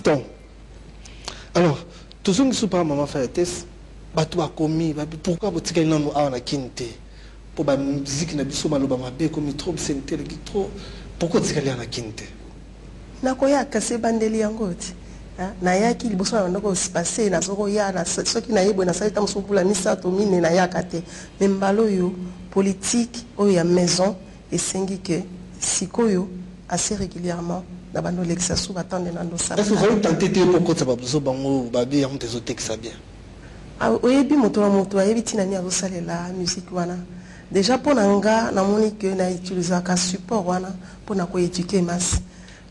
fiston. Alors, tout ce qui se passe, maman fait test, bateau a commis, pourquoi vous tirez non à la quinte? Pour la musique, n'a pas mal au comme trop, c'est trop. Pourquoi vous tirez à la quinte? Nakoya kase bandeli angoti. Na yaki liboso na ndoko passé na zoko ya na soki na yebo na salita musopula misato mine na yakate. Membalo yo politique o ya maison et sengi que sikoyo assez régulièrement na bando l'exasu batande na ndo sa. Est-ce que vous avez tenté de pourquoi ça va besoin bango babi am des autres ça bien? Ah oyebi moto ayebi tinani azosalela musique wana. Déjà pour nanga na moni que na utiliser ka support wana pour na ko éduquer masse.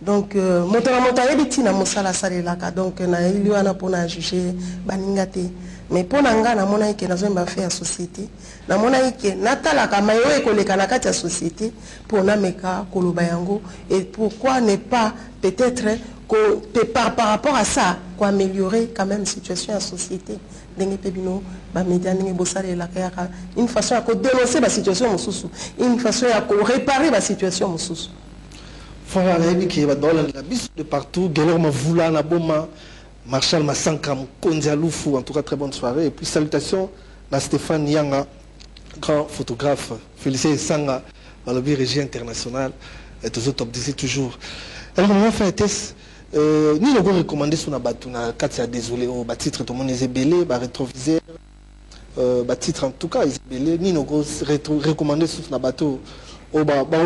Donc moto ayebi tina mosala salelaka donc na ili wana pour na juger baningate. Mais pour nanga na mona que na zo mba faire société. Na mona que natala kama yo ekoleka na kati ya société pour na meka koloba yango et pourquoi ne pas peut-être par rapport à ça quoi améliorer quand même situation à société. Une façon à dénoncer la situation, une façon à réparer la situation. Voilà, de partout, Guillermo Voula, Naboma, Marshal Massanka, Kondialoufou, en tout cas très bonne soirée. Et puis salutations à Stéphane Yanga, grand photographe, Félicien Sanga, dans le régie international, et tous autres top 10 toujours. Alors, on va faire un test. Ni le recommandé sur la batuna, Katia désolé, au titre tout le monde est belé, rétroviseur, titre en tout cas est belé, ni le recommandé sur la bateau, au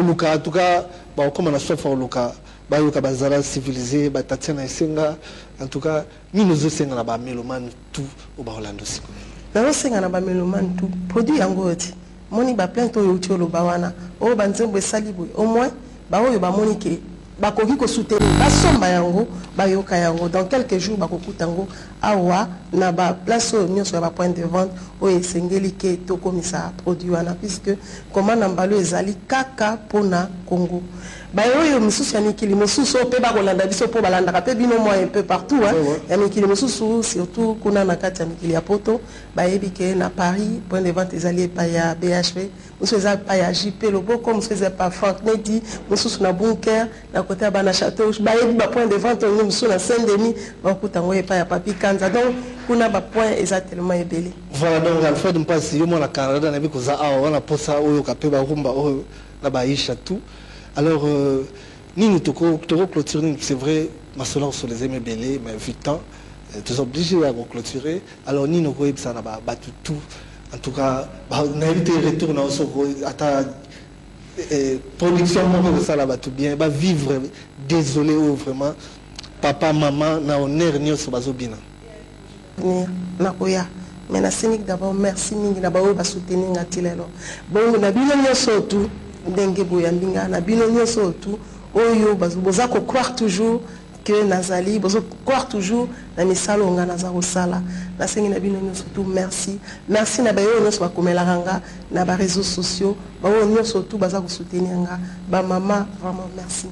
Luka, en tout cas, comme on a soit fort Luka, Luka Bazara civilisé, Tatiana Essenga, en tout cas, ni nous aussi on a méloman tout au Orlando. Nous aussi on a méloman tout, produit en gros, moni ba plein to youtio lo bawana, au banzembe salibo, au moins, yo ba monique. Bakoki ko soutenir basomba yango bayoka yango dans quelques jours bakokutango awa na ba place nyonso ba point de vente o esengeli ke to komisa produit wana puisque comment nambalo ezali kaka pona Congo bayo misusu ya mikili mosusu pe bakolanda biso po balanda pe bino moi un peu partout ya mikili mosusu surtout kuna na kati ya mikili ya poto bayebi ke na Paris point de vente ezali pa ya BHV mosusu ezali pa ya JP Loboko mosusu ezali pa Franck Nedi mosusu na Bunker na côté ya bana Château bayebi ba point de vente mosusu na Saint-Denis bakutango pa ya Papi Kanza donc kuna ba point exactement ebele. Voilà donc Alfred Mpasi yo mona Canada na biko za awa wana posa oyo kape ba rumba oyo na baisha tout. Alors, nous clôturer, c'est vrai, ma soeur sur les aimés belés, mais vu le temps, tu es obligé à clôturer. Alors, nous avons battu tout. En tout cas, on a évité le retour à ta production, ça là, tout bien. Vivre, désolé, vraiment, papa, maman, na honneur, ni au bazobina. Nakoya. Mais na Sénic d'abord, merci, mingi na bao ba soutenir ngatilelo. Bon, na bino surtout. Ndenge boyambinga na bino nyonso tout oyo boza ko croire toujours que nazali bozo croire toujours na misalo nga nazaro sala na sengi na bino nyonso tout merci na bayo nyonso bakomela ranga na ba réseaux sociaux bayo nyonso tout baza ko soutenir nga ba mama vraiment merci.